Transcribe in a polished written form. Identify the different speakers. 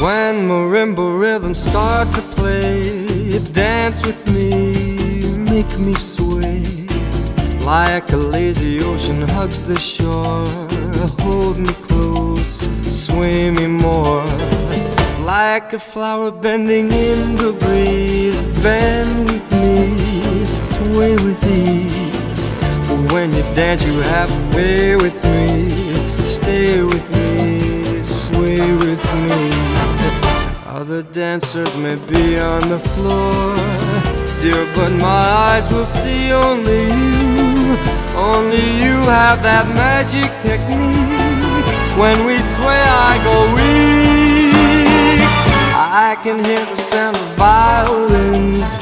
Speaker 1: When marimba rhythms start to play, dance with me, make me sway. Like a lazy ocean hugs the shore, hold me close, sway me more. Like a flower bending in the breeze, bend with me, sway with ease. But when you dance you have to way with me, stay with me, sway with me. Other dancers may be on the floor, dear, but my eyes will see only you. Only you have that magic technique. When we sway I go weak. I can hear the sound of violins